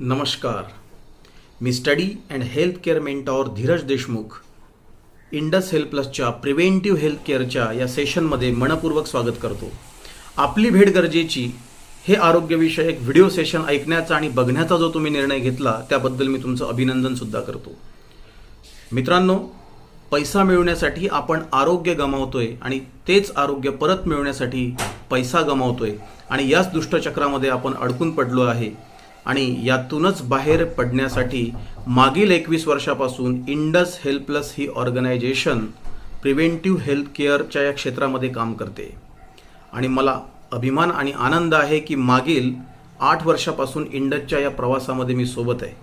नमस्कार. मी study and health care mentor Dheeraj Deshmukh Indus health प्लसच्या प्रिव्हेंटिव्ह हेल्थ केअरच्या या सेशनमध्ये मनपूर्वक स्वागत करतो. आपली भेट गरजेची हे आरोग्यविषयक व्हिडिओ सेशन ऐकण्याचा आणि बघण्याचा जो तुम्ही निर्णय घेतला त्याबद्दल मी तुमचं अभिनंदनसुद्धा करतो. मित्रांनो, पैसा मिळवण्यासाठी आपण आरोग्य गमावतोय आणि तेच आरोग्य परत मिळवण्यासाठी पैसा गमावतोय आणि याच दुष्टचक्रामध्ये आपण अडकून पडलो आहे. आणि यातूनच बाहेर पडण्यासाठी मागील 21 वर्षापासून इंडस हेल्थ प्लस ही ऑर्गनायझेशन प्रिव्हेंटिव्ह हेल्थ केअरच्या या क्षेत्रामध्ये काम करते. आणि मला अभिमान आणि आनंद आहे की मागील 8 वर्षापासून इंडसच्या या प्रवासामध्ये मी सोबत आहे.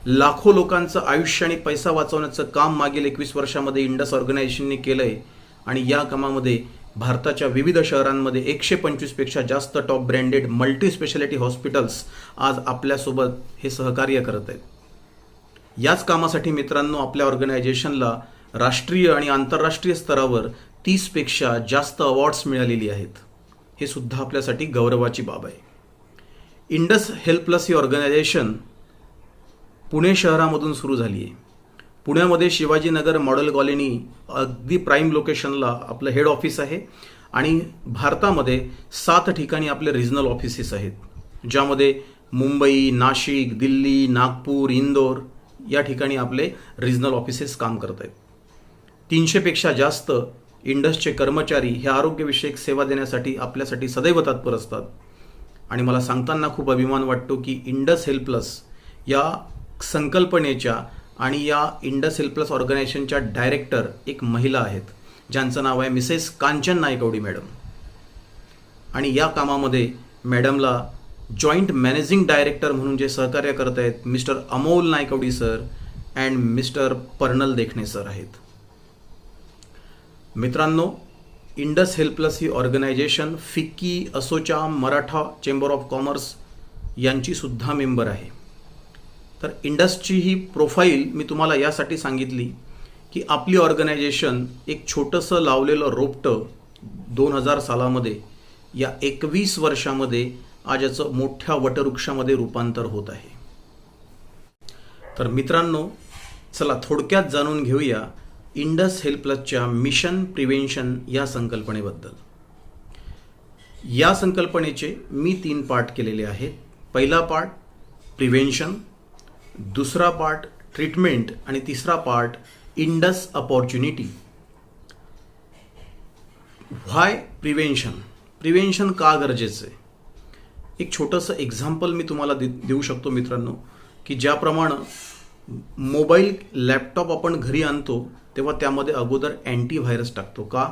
लाखो लोकांचं आयुष्य आणि पैसा वाचवण्याचं काम मागील 21 वर्षामध्ये इंडस ऑर्गनायझेशनने केलं आहे. आणि या कामामध्ये भारताच्या विविध शहरांमध्ये 125 पेक्षा जास्त top branded multi speciality hospitals आज आपल्यासोबत हे सहकार्य करत आहेत. याच कामासाठी मित्रांनो आपल्या ऑर्गनायझेशनला राष्ट्रीय आणि आंतरराष्ट्रीय स्तरावर 30 पेक्षा जास्त अवॉर्ड्स मिळालेली आहेत. हे सुद्धा आपल्यासाठी गौरवाची बाब आहे. इंडस हेल्थ प्लस ही ऑर्गनायझेशन पुणे शहरामधून सुरू झाली आहे. पुण्यामध्ये शिवाजीनगर मॉडेल कॉलनी अगदी प्राईम लोकेशनला आपलं हेड ऑफिस आहे. आणि भारतामध्ये 7 ठिकाणी आपले रिजनल ऑफिसेस आहेत, ज्यामध्ये मुंबई, नाशिक, दिल्ली, नागपूर, इंदोर या ठिकाणी आपले रिजनल ऑफिसेस काम करत आहेत. 300 पेक्षा जास्त इंडसचे कर्मचारी हे आरोग्यविषयक सेवा देण्यासाठी आपल्यासाठी सदैव तत्पर असतात. आणि मला सांगताना खूप अभिमान वाटतो की इंडस हेल्थ प्लस या संकल्पनेच्या आणि या इंडस हेल्थ प्लस ऑर्गनायझेशनच्या डायरेक्टर एक महिला आहेत, ज्यांचं नाव आहे मिसेस कांचन नायकवडी मॅडम. आणि या कामामध्ये मॅडमला जॉईंट मॅनेजिंग डायरेक्टर म्हणून जे सहकार्य करत आहेत mister Amol Naikwadi sir and mister Parnal Dekhane sir आहेत. मित्रांनो, इंडस हेल्थ प्लस ही organisation FICCI, ASSOCHAM, Maratha chamber of commerce यांची सुद्धा मेंबर आहे. तर इंडसची ही प्रोफाईल मी तुम्हाला यासाठी सांगितली की आपली ऑर्गनायझेशन एक छोटंसं लावलेलं रोपटं 2000 सालामध्ये या 21 वर्षामध्ये आज याचं मोठ्या वटवृक्षामध्ये रूपांतर होत आहे. तर मित्रांनो, चला थोडक्यात जाणून घेऊया इंडस हेल्थ प्लसच्या मिशन प्रिव्हेन्शन या संकल्पनेबद्दल. या संकल्पनेचे मी 3 पार्ट केलेले आहेत. पहिला पार्ट प्रिव्हेन्शन, दुसरा पार्ट ट्रीटमेंट आणि तिसरा पार्ट इंडस अपॉर्च्युनिटी. व्हाय प्रिव्हेन्शन का गरजेचं आहे? एक छोटंसं एक्झाम्पल मी तुम्हाला देऊ शकतो मित्रांनो, की ज्याप्रमाणे मोबाईल, लॅपटॉप आपण घरी आणतो तेव्हा त्यामध्ये अगोदर अँटीव्हायरस टाकतो. का?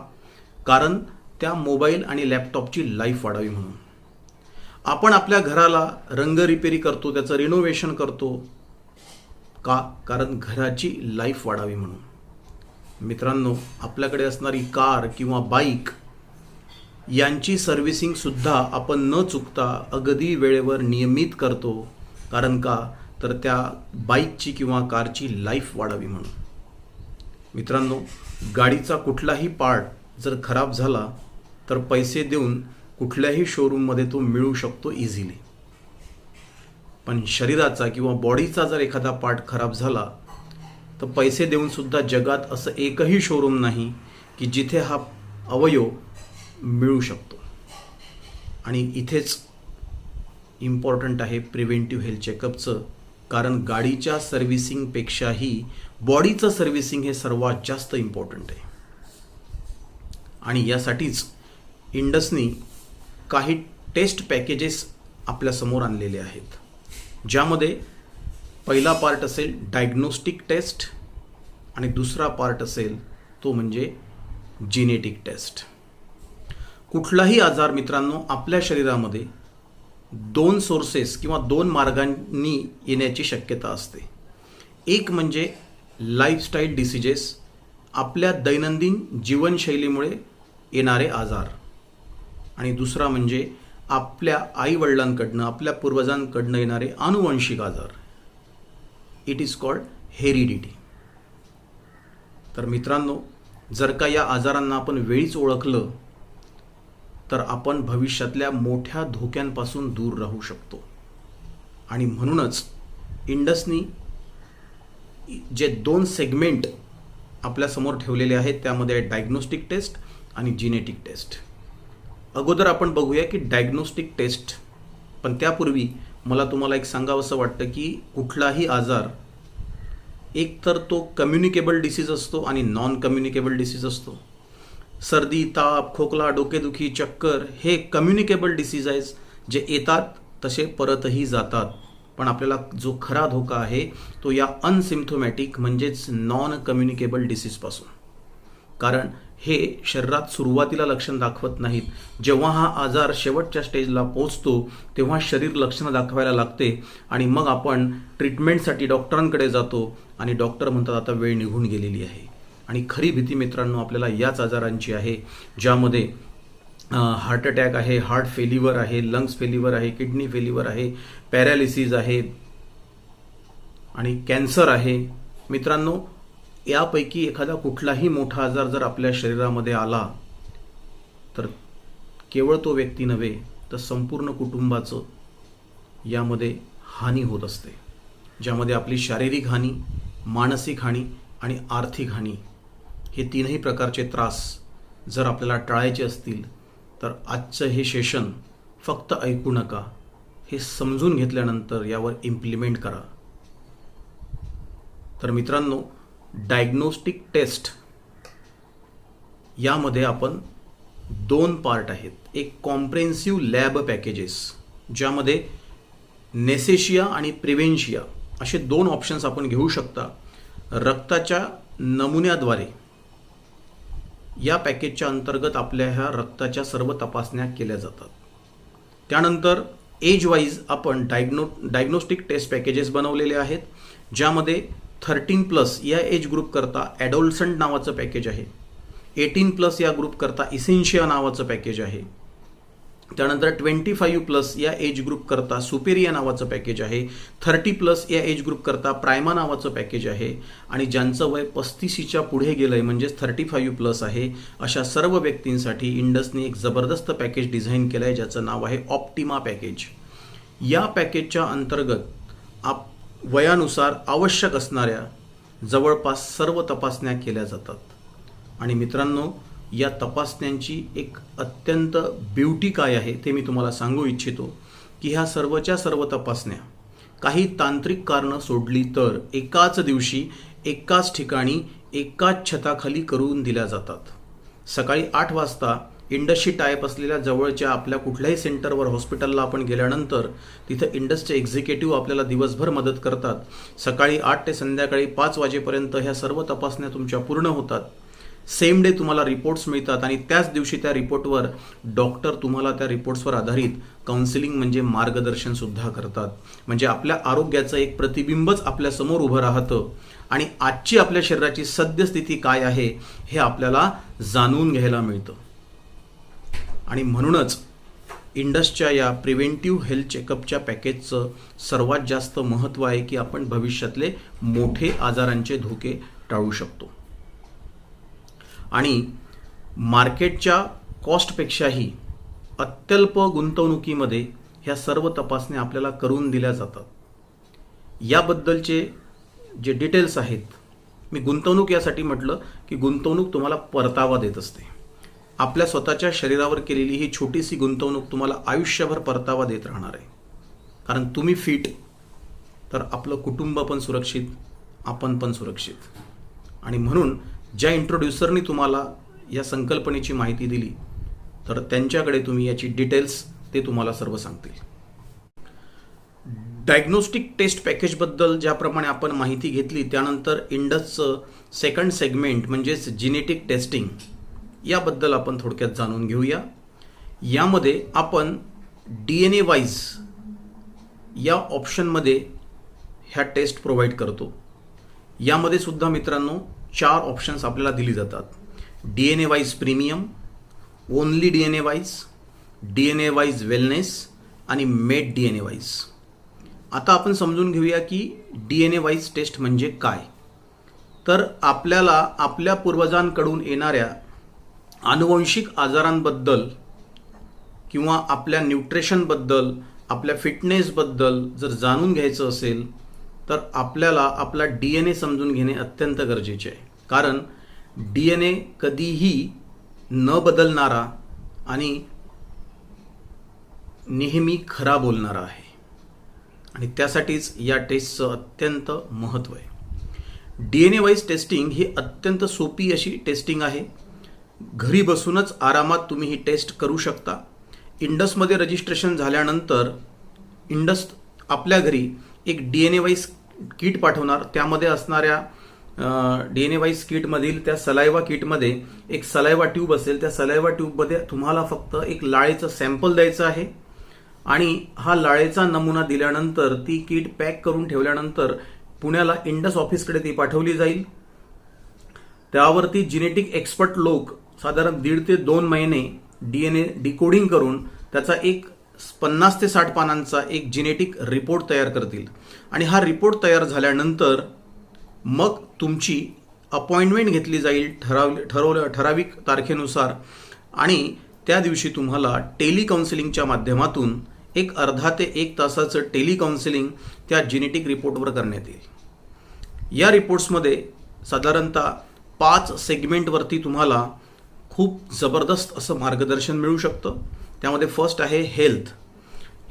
कारण त्या मोबाईल आणि लॅपटॉपची लाईफ वाढावी म्हणून. आपण आपल्या घराला रंग रिपेरी करतो, त्याचं रिनोव्हेशन करतो. का? कारण घराची लाईफ वाढावी म्हणून. मित्रांनो, आपल्याकडे असणारी कार किंवा बाईक यांची सर्व्हिसिंगसुद्धा आपण न चुकता अगदी वेळेवर नियमित करतो. कारण का? तर त्या बाईकची किंवा कारची लाईफ वाढावी म्हणून. मित्रांनो, गाडीचा कुठलाही पार्ट जर खराब झाला तर पैसे देऊन कुठल्याही शोरूममध्ये तो मिळू शकतो इझिली. पण शरीराचा किंवा बॉडीचा जर एखादा पार्ट खराब झाला तर पैसे देऊनसुद्धा जगात असं एकही शोरूम नाही की जिथे हा अवयव मिळू शकतो. आणि इथेच इम्पॉर्टंट आहे प्रिव्हेंटिव्ह हेल्थ चेकअपचं. कारण गाडीच्या सर्व्हिसिंगपेक्षाही बॉडीचं सर्व्हिसिंग हे सर्वात जास्त इम्पॉर्टंट आहे. आणि यासाठीच इंडसनी काही टेस्ट पॅकेजेस आपल्यासमोर आणलेले आहेत, ज्यामध्ये पहिला पार्ट असेल डायग्नोस्टिक टेस्ट आणि दुसरा पार्ट असेल तो म्हणजे जेनेटिक टेस्ट. कुठलाही आजार मित्रांनो आपल्या शरीरामध्ये 2 सोर्सेस किंवा 2 मार्गांनी येण्याची शक्यता असते. एक म्हणजे लाईफस्टाईल डिसीजेस, आपल्या दैनंदिन जीवनशैलीमुळे येणारे आजार. आणि दुसरा म्हणजे आपल्या आईवडिलांकडनं, आपल्या पूर्वजांकडनं येणारे आनुवंशिक आजार. It is called heredity. तर मित्रांनो, जर का या आजारांना आपण वेळीच ओळखलं तर आपण भविष्यातल्या मोठ्या धोक्यांपासून दूर राहू शकतो. आणि म्हणूनच इंडसनी जे 2 सेगमेंट आपल्यासमोर ठेवलेले आहेत त्यामध्ये डायग्नोस्टिक टेस्ट आणि जिनेटिक टेस्ट. अगोदर आपण बघूया की डायग्नोस्टिक टेस्ट, पण त्यापूर्वी मला तुम्हाला एक सांगावंसं वाटतं की कुठलाही आजार एक तर तो कम्युनिकेबल डिसीज असतो आणि नॉन कम्युनिकेबल डिसीज असतो. सर्दी, ताप, खोकला, डोकेदुखी, चक्कर हे कम्युनिकेबल डिसीज आहेत, जे येतात तसे परतही जातात. पण आपल्याला जो खरा धोका आहे तो या अनसिम्प्टोमॅटिक म्हणजेच नॉन कम्युनिकेबल डिसीजपासून. कारण हे शरीरात सुरुवातीला लक्षण दाखवत नाहीत. जेव्हा हा आजार शेवटच्या स्टेजला पोहोचतो तेव्हा शरीर लक्षणं दाखवायला लागते आणि मग आपण ट्रीटमेंटसाठी डॉक्टरांकडे जातो आणि डॉक्टर म्हणतात आता वेळ निघून गेलेली आहे. आणि खरी भीती मित्रांनो आपल्याला याच आजारांची आहे, ज्यामध्ये हार्ट अटॅक आहे, हार्ट फेल्युअर आहे, लंग्स फेल्युअर आहे, किडनी फेल्युअर आहे, पॅरालिसिस आहे आणि कॅन्सर आहे. मित्रांनो, यापैकी एखादा कुठलाही मोठा आजार जर आपल्या शरीरामध्ये आला तर केवळ तो व्यक्ती नव्हे तर संपूर्ण कुटुंबाचं यामध्ये हानी होत असते, ज्यामध्ये आपली शारीरिक हानी, मानसिक हानी आणि आर्थिक हानी हे तीनही प्रकारचे त्रास जर आपल्याला टाळायचे असतील तर आजचं हे सेशन फक्त ऐकू नका, हे समजून घेतल्यानंतर यावर इम्प्लिमेंट करा. तर मित्रांनो, डायग्नोस्टिक टेस्ट यामध्ये आपण 2 पार्ट आहेत. एक कॉम्प्रेहेन्सिव्ह लॅब पॅकेजेस, ज्यामध्ये नेसेशिया आणि प्रिव्हेन्शिया असे 2 ऑप्शन्स आपण घेऊ शकता. रक्ताच्या नमुन्याद्वारे या पॅकेजच्या अंतर्गत आपल्या ह्या रक्ताच्या सर्व तपासण्या केल्या जातात. त्यानंतर एज वाईज आपण डायग्नोस्टिक टेस्ट पॅकेजेस बनवलेले आहेत, ज्यामध्ये 13+ या एज ग्रुप करता ॲडोलसंट नावाचं पॅकेज आहे, 18+ या ग्रुप करता इसेन्शिया नावाचं पॅकेज आहे, त्यानंतर 25+ या एज ग्रुप करता सुपेरिया नावाचं पॅकेज आहे, 30+ या एज ग्रुप करता प्रायमा नावाचं पॅकेज आहे आणि ज्यांचं वय 35च्या पुढे गेलंय म्हणजेच 35+ आहे अशा सर्व व्यक्तींसाठी इंडसने एक जबरदस्त पॅकेज डिझाईन केलं आहे, ज्याचं नाव आहे ऑप्टिमा पॅकेज. या पॅकेजच्या अंतर्गत वयानुसार आवश्यक असणाऱ्या जवळपास सर्व तपासण्या केल्या जातात. आणि मित्रांनो, या तपासण्यांची एक अत्यंत ब्युटी काय आहे ते मी तुम्हाला सांगू इच्छितो की ह्या सर्वच्या सर्व तपासण्या काही तांत्रिक कारणं सोडली तर एकाच दिवशी एकाच ठिकाणी एकाच छताखाली करून दिल्या जातात. सकाळी 8 वाजता इंडसशी टायप असलेल्या जवळच्या आपल्या कुठल्याही सेंटरवर हॉस्पिटलला आपण गेल्यानंतर तिथं इंडसचे एक्झिक्युटिव्ह आपल्याला दिवसभर मदत करतात. सकाळी 8 ते संध्याकाळी 5 वाजेपर्यंत ह्या सर्व तपासण्या तुमच्या पूर्ण होतात. सेम डे तुम्हाला रिपोर्ट्स मिळतात आणि त्याच दिवशी त्या रिपोर्टवर डॉक्टर तुम्हाला त्या रिपोर्ट्सवर आधारित काउन्सिलिंग म्हणजे मार्गदर्शन सुद्धा करतात. म्हणजे आपल्या आरोग्याचं एक प्रतिबिंबच आपल्यासमोर उभं राहतं आणि आजची आपल्या शरीराची सद्यस्थिती काय आहे हे आपल्याला जाणून घ्यायला मिळतं. आणि म्हणूनच इंडसच्या या प्रिव्हेंटिव्ह हेल्थ चेकअपच्या पॅकेजचं सर्वात जास्त महत्त्व आहे की आपण भविष्यातले मोठे आजारांचे धोके टाळू शकतो. आणि मार्केटच्या कॉस्टपेक्षाही अत्यल्प गुंतवणुकीमध्ये ह्या सर्व तपासण्या आपल्याला करून दिल्या जातात. याबद्दलचे जे डिटेल्स आहेत, मी गुंतवणूक यासाठी म्हटलं की गुंतवणूक तुम्हाला परतावा देत असते. आपल्या स्वतःच्या शरीरावर केलेली ही छोटीशी गुंतवणूक तुम्हाला आयुष्यभर परतावा देत राहणार आहे. कारण तुम्ही फिट तर आपलं कुटुंब पण सुरक्षित, आपण पण सुरक्षित. आणि म्हणून ज्या इंट्रोड्युसरनी तुम्हाला या संकल्पनेची माहिती दिली तर त्यांच्याकडे तुम्ही याची डिटेल्स ते तुम्हाला सर्व सांगतील. डायग्नोस्टिक टेस्ट पॅकेजबद्दल ज्याप्रमाणे आपण माहिती घेतली, त्यानंतर इंडसचं सेकंड सेगमेंट म्हणजेच जिनेटिक टेस्टिंग याबद्दल आपण थोडक्यात जाणून घेऊया. यामध्ये आपण DNA वाईज या ऑप्शनमध्ये ह्या टेस्ट प्रोव्हाइड करतो. यामध्ये सुद्धा मित्रांनो 4 ऑप्शन्स आपल्याला दिली जातात. DNA wise premium, only DNA wise, DNA wise wellness आणि मेड DNA वाईज. आता आपण समजून घेऊया की DNA वाईज टेस्ट म्हणजे काय. तर आपल्याला आपल्या पूर्वजांकडून येणाऱ्या आनुवंशिक आजारांबद्दल किंवा आपल्या न्यूट्रिशनबद्दल, आपल्या फिटनेसबद्दल जर जाणून घ्यायचं असेल तर आपल्याला आपला DNA समजून घेणे अत्यंत गरजेचे आहे. कारण DNA कधीही न बदलणारा आणि नेहमी खरा बोलणारा आहे आणि त्यासाठीच या टेस्टचं अत्यंत महत्त्व आहे. DNA वाईज टेस्टिंग ही अत्यंत सोपी अशी टेस्टिंग आहे. घरी बसूनच आरामात तुम्ही ही टेस्ट करू शकता. इंडसमध्ये रजिस्ट्रेशन झाल्यानंतर इंडस आपल्या घरी एक DNA वाईज किट पाठवणार. त्यामध्ये असणाऱ्या DNA वाईज किटमधील त्या सलायवा किटमध्ये एक सलायवा ट्यूब असेल. त्या सलायवा ट्यूबमध्ये तुम्हाला फक्त एक लाळेचं सॅम्पल द्यायचं आहे आणि हा लाळेचा नमुना दिल्यानंतर ती किट पॅक करून ठेवल्यानंतर पुण्याला इंडस ऑफिसकडे ती पाठवली जाईल. त्यावरती जेनेटिक एक्सपर्ट लोक साधारण 1.5 ते 2 महिने DNA डिकोडिंग करून त्याचा एक 50 ते 60 पानांचा एक जेनेटिक रिपोर्ट तयार करतील आणि हा रिपोर्ट तयार झाल्यानंतर मग तुमची अपॉइंटमेंट घेतली जाईल ठराविक तारखेनुसार आणि त्या दिवशी तुम्हाला टेलिकाउन्सिलिंगच्या माध्यमातून एक अर्धा ते 1 तासाचं टेलिकाउन्सिलिंग त्या जेनेटिक रिपोर्टवर करण्यात येईल. या रिपोर्ट्समध्ये साधारणतः 5 सेगमेंटवरती तुम्हाला खूप जबरदस्त असं मार्गदर्शन मिळू शकतं. त्यामध्ये फर्स्ट आहे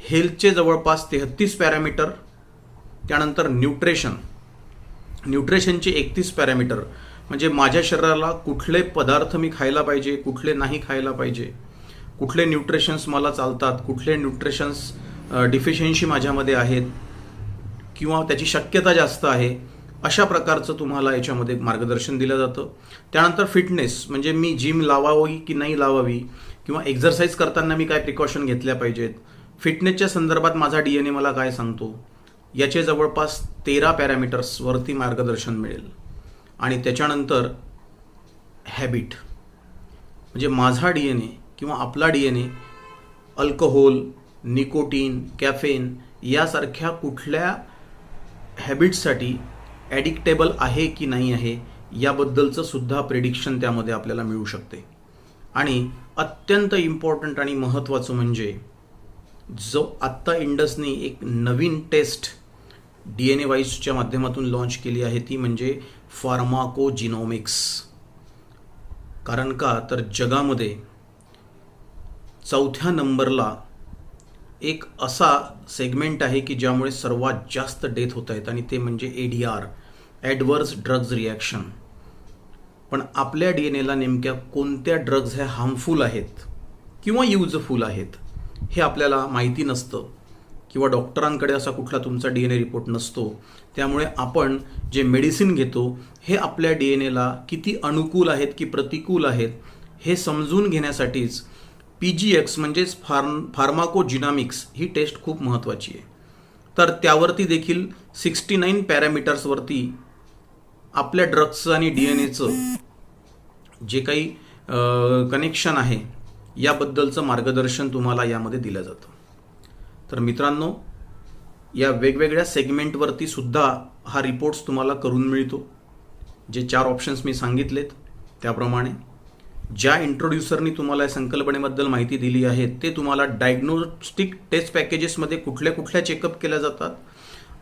हेल्थचे जवळपास 33 पॅरामीटर. त्यानंतर न्यूट्रिशनचे 31 पॅरामीटर, म्हणजे माझ्या शरीराला कुठले पदार्थ मी खायला पाहिजे, कुठले नाही खायला पाहिजे, कुठले न्यूट्रिशन्स मला चालतात, कुठले न्यूट्रिशन्स डिफिशियन्सी माझ्यामध्ये आहेत किंवा त्याची शक्यता जास्त आहे, अशा प्रकारचं तुम्हाला याच्यामध्ये मार्गदर्शन दिलं जातं. त्यानंतर फिटनेस, म्हणजे मी जिम लावावी की नाही लावावी किंवा एक्झरसाईज करताना मी काय प्रिकॉशन घेतल्या पाहिजेत, फिटनेसच्या संदर्भात माझा DNA मला काय सांगतो, याचे जवळपास 13 पॅरामीटर्सवरती मार्गदर्शन मिळेल. आणि त्याच्यानंतर हॅबिट, म्हणजे माझा DNA किंवा आपला DNA अल्कोहोल, निकोटीन, कॅफेन यासारख्या कुठल्या हॅबिट्ससाठी ॲडिक्टेबल आहे की नाही आहे याबद्दलचं सुद्धा प्रेडिक्शन त्यामध्ये आपल्याला मिळू शकते. आणि अत्यंत इम्पॉर्टंट आणि महत्त्वाचं म्हणजे जो आत्ता इंडसने एक नवीन टेस्ट DNA वाईजच्या माध्यमातून लॉन्च केली आहे ती म्हणजे फार्माकोजिनॉमिक्स. कारण का तर जगामध्ये 4थ्या नंबरला एक असा सेगमेंट आहे की ज्यामुळे सर्वात जास्त डेथ होत आहेत आणि ते म्हणजे ADR, ॲडवर्स ड्रग्ज रिॲक्शन. पण आपल्या DNAला नेमक्या कोणत्या ड्रग्ज ह्या हार्मफुल आहेत किंवा युजफुल आहेत हे आपल्याला माहिती नसतं किंवा डॉक्टरांकडे असा कुठला तुमचा DNA रिपोर्ट नसतो. त्यामुळे आपण जे मेडिसिन घेतो हे आपल्या DNAला किती अनुकूल आहेत की प्रतिकूल आहेत हे समजून घेण्यासाठीच PGX म्हणजेच फार्माकोजिनॉमिक्स ही टेस्ट खूप महत्त्वाची आहे. तर त्यावरती देखील 69 पॅरामीटर्सवरती आपल्या ड्रग्सचं आणि DNAचं जे काही कनेक्शन आहे याबद्दलचं मार्गदर्शन तुम्हाला यामध्ये दिलं जातं. तर मित्रांनो, या वेगवेगळ्या सेगमेंटवरती सुद्धा हा रिपोर्ट्स तुम्हाला करून मिळतो. जे 4 ऑप्शन्स मी सांगितलेत त्याप्रमाणे ज्या इंट्रोड्युसरनी तुम्हाला या संकल्पनेबद्दल माहिती दिली आहे ते तुम्हाला डायग्नोस्टिक टेस्ट पॅकेजेसमध्ये कुठल्या चेकअप केल्या जातात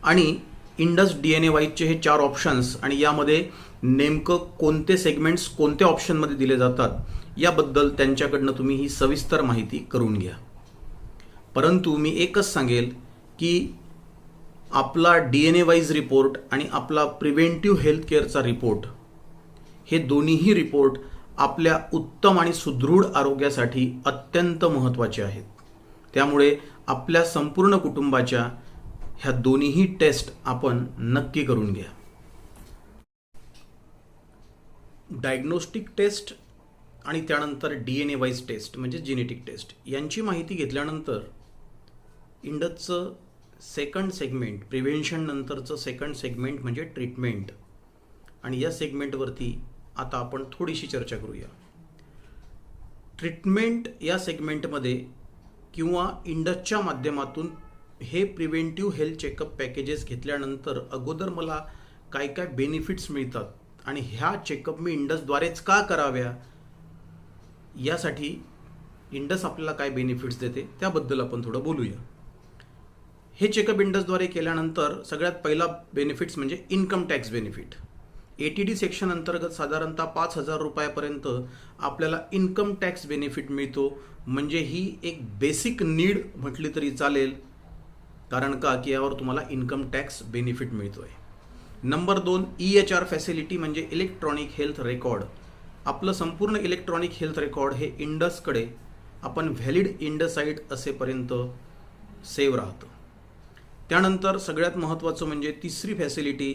आणि इंडस DNA वाईजचे हे 4 ऑप्शन्स आणि यामध्ये नेमकं कोणते सेगमेंट्स कोणत्या ऑप्शनमध्ये दिले जातात याबद्दल त्यांच्याकडनं तुम्ही ही सविस्तर माहिती करून घ्या. परंतु मी एकच सांगेल की आपला DNA वाईज रिपोर्ट आणि आपला प्रिव्हेंटिव्ह हेल्थ केअरचा रिपोर्ट हे दोन्हीही रिपोर्ट आपल्या उत्तम आणि सुदृढ आरोग्यासाठी अत्यंत महत्त्वाचे आहेत. त्यामुळे आपल्या संपूर्ण कुटुंबाच्या ह्या दोन्हीही टेस्ट आपण नक्की करून घ्या. डायग्नोस्टिक टेस्ट आणि त्यानंतर DNA वाईज टेस्ट म्हणजे जेनेटिक टेस्ट यांची माहिती घेतल्यानंतर इंडसचं सेकंड सेगमेंट, प्रिव्हेन्शन नंतरचं सेकंड सेगमेंट म्हणजे ट्रीटमेंट, आणि या सेगमेंटवरती आता आपण थोडीशी चर्चा करूया. ट्रीटमेंट या सेगमेंटमध्ये किंवा इंडसच्या माध्यमातून हे प्रिव्हेंटिव्ह हेल्थ चेकअप पॅकेजेस घेतल्यानंतर अगोदर मला काय काय बेनिफिट्स मिळतात आणि ह्या चेकअप मी इंडसद्वारेच का कराव्या यासाठी इंडस आपल्याला काय बेनिफिट्स देते त्याबद्दल आपण थोडं बोलूया. हे चेकअप इंडसद्वारे केल्यानंतर सगळ्यात पहिला बेनिफिट्स म्हणजे income tax benefit. ATD section अंतर्गत साधारणतः 5,000 रुपयापर्यंत आपल्याला इन्कम टॅक्स बेनिफिट मिळतो. म्हणजे ही एक बेसिक नीड म्हटली तरी चालेल, कारण का की यावर तुम्हाला इन्कम टॅक्स बेनिफिट मिळतोय. नंबर 2, EHR फॅसिलिटी म्हणजे इलेक्ट्रॉनिक हेल्थ रेकॉर्ड. आपलं संपूर्ण इलेक्ट्रॉनिक हेल्थ रेकॉर्ड हे इंडसकडे आपण व्हॅलिड इंडसाईड असेपर्यंत सेव्ह राहतं. त्यानंतर सगळ्यात महत्त्वाचं म्हणजे तिसरी फॅसिलिटी,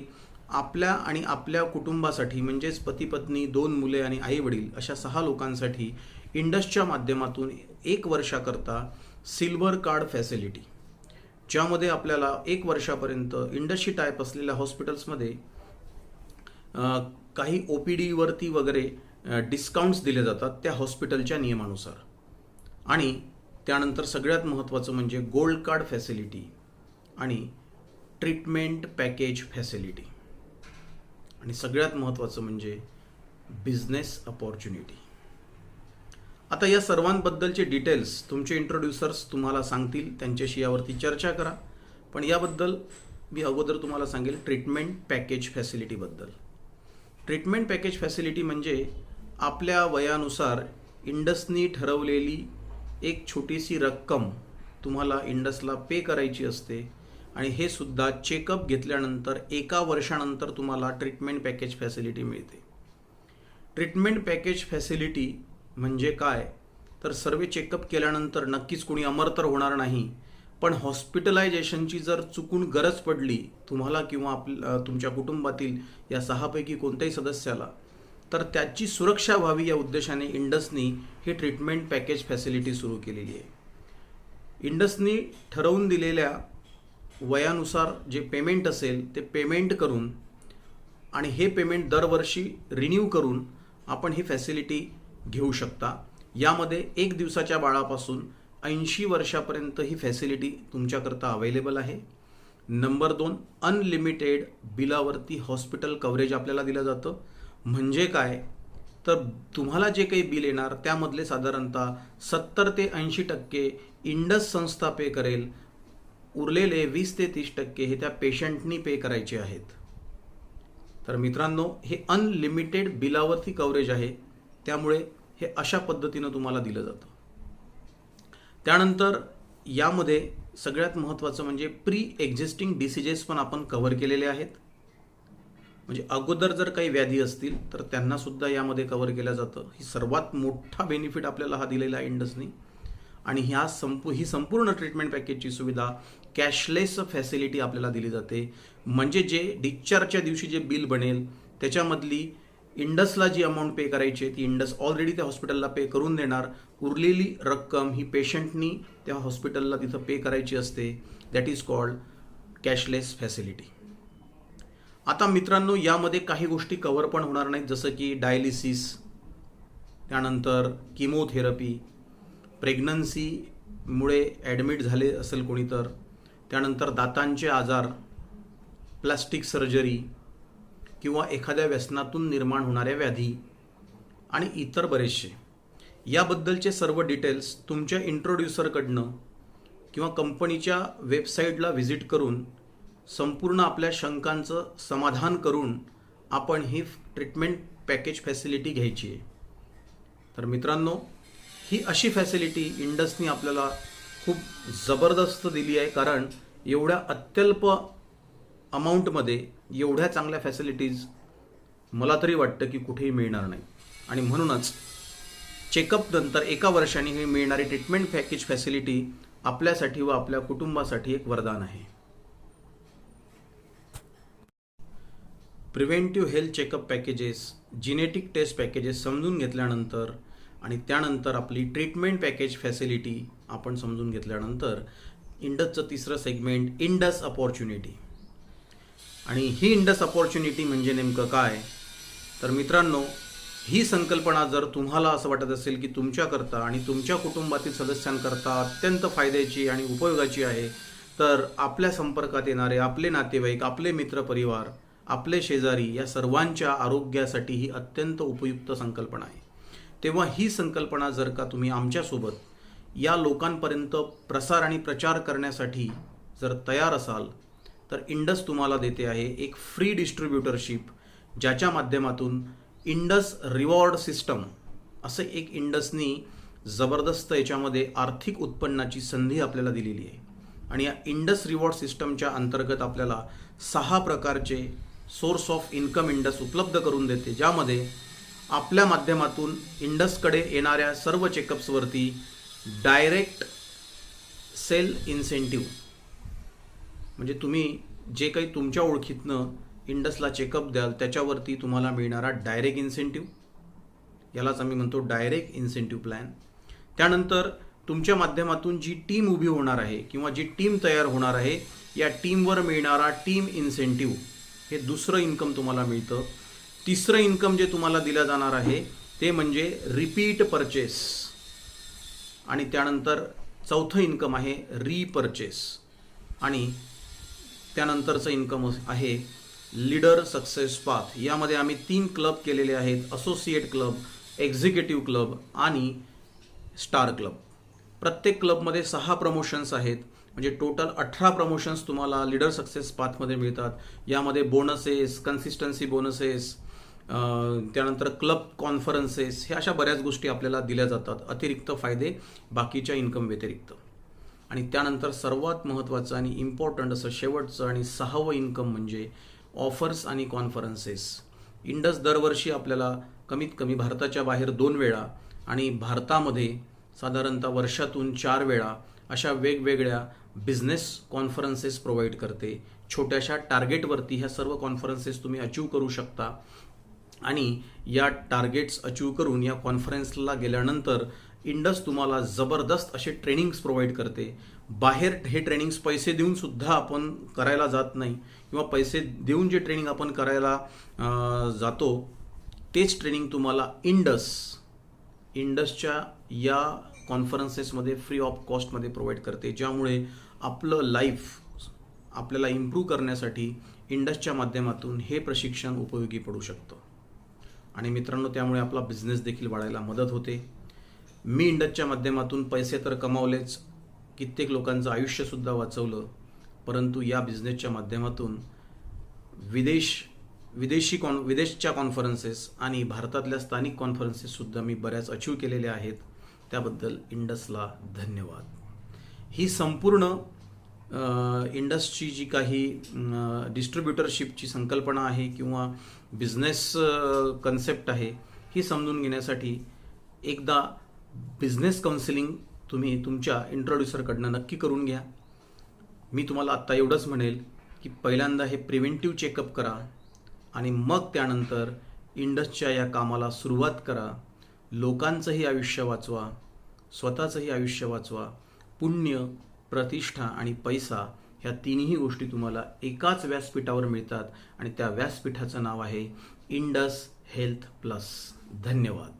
आपल्या आणि आपल्या कुटुंबासाठी म्हणजेच पती पत्नी, 2 मुले आणि आई वडील अशा 6 लोकांसाठी इंडसच्या माध्यमातून 1 वर्षाकरता सिल्वर कार्ड फॅसिलिटी, ज्यामध्ये आपल्याला 1 वर्षापर्यंत इंडसशी टाईप असलेल्या हॉस्पिटल्समध्ये काही OPDवरती वगैरे डिस्काउंट्स दिले जातात त्या हॉस्पिटलच्या नियमानुसार. आणि त्यानंतर सगळ्यात महत्त्वाचं म्हणजे गोल्ड कार्ड फॅसिलिटी आणि ट्रीटमेंट पॅकेज फॅसिलिटी. आणि सगळ्यात महत्त्वाचं म्हणजे बिझनेस अपॉर्च्युनिटी. आता या सर्वांबद्दलचे डिटेल्स तुमचे इंट्रोड्युसर्स तुम्हाला सांगतील, त्यांच्याशी यावरती चर्चा करा. पण याबद्दल मी अगोदर तुम्हाला सांगेल ट्रीटमेंट पॅकेज फॅसिलिटीबद्दल. ट्रीटमेंट पॅकेज फॅसिलिटी म्हणजे आपल्या वयानुसार इंडसनी ठरवलेली एक छोटीशी रक्कम तुम्हाला इंडसला पे करायची असते आणि हे सुद्धा चेकअप घेतल्यानंतर 1 वर्षानंतर तुम्हाला ट्रीटमेंट पॅकेज फॅसिलिटी मिळते. ट्रीटमेंट पॅकेज फॅसिलिटी म्हणजे काय, तर सर्व चेकअप केल्यानंतर नक्कीच कोणी अमर तर होणार नाही, पण हॉस्पिटलायझेशनची जर चुकून गरज पडली तुम्हाला किंवा तुमच्या कुटुंबातील या 6 पैकी कोणत्याही सदस्याला, तर त्याची सुरक्षा व्हावी या उद्देशाने इंडसनी ही ट्रीटमेंट पॅकेज फॅसिलिटी सुरू केलेली आहे. इंडसनी ठरवून दिलेल्या वयानुसार जे पेमेंट असेल ते पेमेंट करून आणि हे पेमेंट दरवर्षी रिन्यू करून आपण ही फॅसिलिटी घेऊ शकता. यामध्ये 1 दिवसाच्या बाळापासून 80 वर्षापर्यंत ही फॅसिलिटी तुमच्याकरता अवेलेबल आहे. नंबर 2, अनलिमिटेड बिलावरती हॉस्पिटल कव्हरेज आपल्याला दिलं जातं. म्हणजे काय, तर तुम्हाला जे काही बिल येणार त्यामधले साधारणतः 70 ते 80% इंडस संस्था पे करेल, उरलेले 20 ते 30% हे त्या पेशंटनी पे करायचे आहेत. तर मित्रांनो, हे अनलिमिटेड बिलावरती कव्हरेज आहे, त्यामुळे हे अशा पद्धतीनं तुम्हाला दिलं जातं. त्यानंतर यामध्ये सगळ्यात महत्त्वाचं म्हणजे प्री एक्झिस्टिंग डिसीजेस पण आपण कव्हर केलेले आहेत. म्हणजे अगोदर जर काही व्याधी असतील तर त्यांना सुद्धा यामध्ये कव्हर केलं जातं. ही सर्वात मोठा बेनिफिट आपल्याला हा दिलेला आहे इंडसनी. आणि ही संपूर्ण ट्रीटमेंट पॅकेजची सुविधा कॅशलेस फॅसिलिटी आपल्याला दिली जाते. म्हणजे जे डिस्चार्जच्या दिवशी जे बिल बनेल त्याच्यामधली इंडसला जी अमाऊंट पे करायची आहे ती इंडस ऑलरेडी त्या हॉस्पिटलला पे करून देणार. उरलेली रक्कम ही पेशंटनी त्या हॉस्पिटलला तिथं पे करायची असते. That is called cashless facility. आता मित्रांनो, यामध्ये काही गोष्टी कव्हर पण होणार नाहीत, जसं की डायलिसिस, त्यानंतर किमोथेरपी, प्रेग्नन्सीमुळे ॲडमिट झाले असेल कोणी तर, त्यानंतर दातांचे आजार, प्लास्टिक सर्जरी किंवा एखाद्या व्यसनातून निर्माण होणाऱ्या व्याधी आणि इतर बरेचसे. याबद्दलचे सर्व डिटेल्स तुमच्या इंट्रोड्युसरकडनं किंवा कंपनीच्या वेबसाईटला व्हिजिट करून संपूर्ण आपल्या शंकांचं समाधान करून आपण ही ट्रीटमेंट पॅकेज फॅसिलिटी घ्यायची आहे. तर मित्रांनो, ही अशी फॅसिलिटी इंडसनी आपल्याला खूप जबरदस्त दिली आहे, कारण एवढ्या अत्यल्प अमाऊंटमध्ये एवढ्या चांगल्या फॅसिलिटीज मला तरी वाटतं की कुठेही मिळणार नाही. आणि म्हणूनच चेकअप नंतर 1 वर्षाने ही मिळणारी ट्रीटमेंट पॅकेज फॅसिलिटी आपल्यासाठी व आपल्या कुटुंबासाठी एक वरदान आहे. Preventive health checkup packages, genetic test packages समजून घेतल्यानंतर आणि त्यानंतर आपली ट्रीटमेंट पॅकेज फॅसिलिटी आपण समजून घेतल्यानंतर इंडसचं तिसरं सेगमेंट इंडस अपॉर्च्युनिटी. आणि ही इंडस अपॉर्च्युनिटी म्हणजे नेमकं काय, तर मित्रांनो, ही संकल्पना जर तुम्हाला असं वाटत असेल की तुमच्याकरता आणि तुमच्या कुटुंबातील सदस्यांकरता अत्यंत फायद्याची आणि उपयोगाची आहे, तर आपल्या संपर्कात येणारे आपले नातेवाईक, आपले मित्रपरिवार, आपले शेजारी या सर्वांच्या आरोग्यासाठी ही अत्यंत उपयुक्त संकल्पना आहे. तेव्हा ही संकल्पना जर का तुम्ही आमच्यासोबत या लोकांपर्यंत प्रसार आणि प्रचार करण्यासाठी जर तयार असाल तर इंडस तुम्हाला देते आहे एक फ्री डिस्ट्रीब्युटरशिप, ज्याच्या माध्यमातून इंडस रिवॉर्ड सिस्टम असं एक इंडसनी जबरदस्त याच्यामध्ये आर्थिक उत्पन्नाची संधी आपल्याला दिलेली आहे. आणि या इंडस रिवॉर्ड सिस्टमच्या अंतर्गत आपल्याला 6 प्रकारचे सोर्स ऑफ इन्कम इंडस उपलब्ध करून देते, ज्यामध्ये आपल्या माध्यमातून इंडसकडे येणाऱ्या सर्व चेकअप्सवरती डायरेक्ट सेल इन्सेंटिव्ह, म्हणजे तुम्ही जे काही तुमच्या ओळखीतनं इंडसला चेकअप द्याल त्याच्यावरती तुम्हाला मिळणारा डायरेक्ट इन्सेंटिव्ह, यालाच आम्ही म्हणतो डायरेक्ट इन्सेंटिव्ह प्लॅन. त्यानंतर तुमच्या माध्यमातून जी टीम उभी होणार आहे किंवा जी टीम तयार होणार आहे, या टीमवर मिळणारा टीम इन्सेंटिव्ह, हे दुसरं इन्कम तुम्हाला मिळतं. तिसरं इन्कम जे तुम्हाला दिलं जाणार आहे ते म्हणजे रिपीट परचेस. आणि त्यानंतर चौथं इन्कम आहे रीपर्चेस. आणि त्यानंतरचं इन्कम आहे लीडर सक्सेस पाथ. यामध्ये आम्ही 3 क्लब केलेले आहेत: असोसिएट क्लब, एक्झिक्युटिव्ह क्लब आणि स्टार क्लब. प्रत्येक क्लबमध्ये 6 प्रमोशन्स आहेत, म्हणजे टोटल 18 प्रमोशन्स तुम्हाला लीडर सक्सेस पाथमध्ये मिळतात. यामध्ये बोनसेस, कन्सिस्टन्सी बोनसेस, त्यानंतर क्लब कॉन्फरन्सेस, ह्या अशा बऱ्याच गोष्टी आपल्याला दिल्या जातात, अतिरिक्त फायदे बाकीच्या इन्कम व्यतिरिक्त. आणि त्यानंतर सर्वात महत्त्वाचं आणि इम्पॉर्टंट असं शेवटचं आणि 6वं इन्कम म्हणजे ऑफर्स आणि कॉन्फरन्सेस. इंडस दरवर्षी आपल्याला कमीत कमी भारताच्या बाहेर 2 वेळा आणि भारतामध्ये साधारणतः वर्षातून 4 वेळा अशा वेगवेगळ्या बिझनेस कॉन्फरन्सेस प्रोव्हाइड करते. छोट्याशा टार्गेटवरती ह्या सर्व कॉन्फरन्सेस तुम्ही अचीव करू शकता. आणि या टार्गेट्स अचीव करून या कॉन्फरन्सला गेल्यानंतर इंडस तुम्हाला जबरदस्त असे ट्रेनिंग्स प्रोव्हाइड करते. बाहेर हे ट्रेनिंग्स पैसे देऊन सुद्धा आपण करायला जात नाही, किंवा पैसे देऊन जे ट्रेनिंग आपण करायला जातो तेच ट्रेनिंग तुम्हाला इंडसच्या या कॉन्फरन्सेसमध्ये फ्री ऑफ कॉस्टमध्ये प्रोव्हाइड करते, ज्यामुळे आपलं लाईफ आपल्याला इम्प्रूव्ह करण्यासाठी इंडसच्या माध्यमातून हे प्रशिक्षण उपयोगी पडू शकतं. आणि मित्रांनो, त्यामुळे आपला बिझनेस देखील वाढायला मदत होते. मी इंडसच्या माध्यमातून पैसे तर कमावलेच, कित्येक लोकांचं आयुष्यसुद्धा वाचवलं, परंतु या बिझनेसच्या माध्यमातून विदेशच्या कॉन्फरन्सेस आणि भारतातल्या स्थानिक कॉन्फरन्सेससुद्धा मी बऱ्याच अचीव केलेल्या आहेत. त्याबद्दल इंडसला धन्यवाद. ही संपूर्ण इंडसची जी काही डिस्ट्रीब्युटरशिपची संकल्पना आहे किंवा बिझनेस कन्सेप्ट आहे, ही समजून घेण्यासाठी एकदा बिझनेस काउन्सिलिंग तुम्ही तुमच्या इंट्रोड्युसरकडनं नक्की करून घ्या. मी तुम्हाला आत्ता एवढंच म्हणेल की पहिल्यांदा हे प्रिव्हेंटिव्ह चेकअप करा आणि मग त्यानंतर इंडसच्या या कामाला सुरुवात करा. लोकांचंही आयुष्य वाचवा, स्वतःचंही आयुष्य वाचवा. पुण्य, प्रतिष्ठा आणि पैसा ह्या तिन्ही गोष्टी तुम्हाला एकाच व्यासपीठावर मिळतात आणि त्या व्यासपीठाचं नाव आहे इंडस हेल्थ प्लस. धन्यवाद.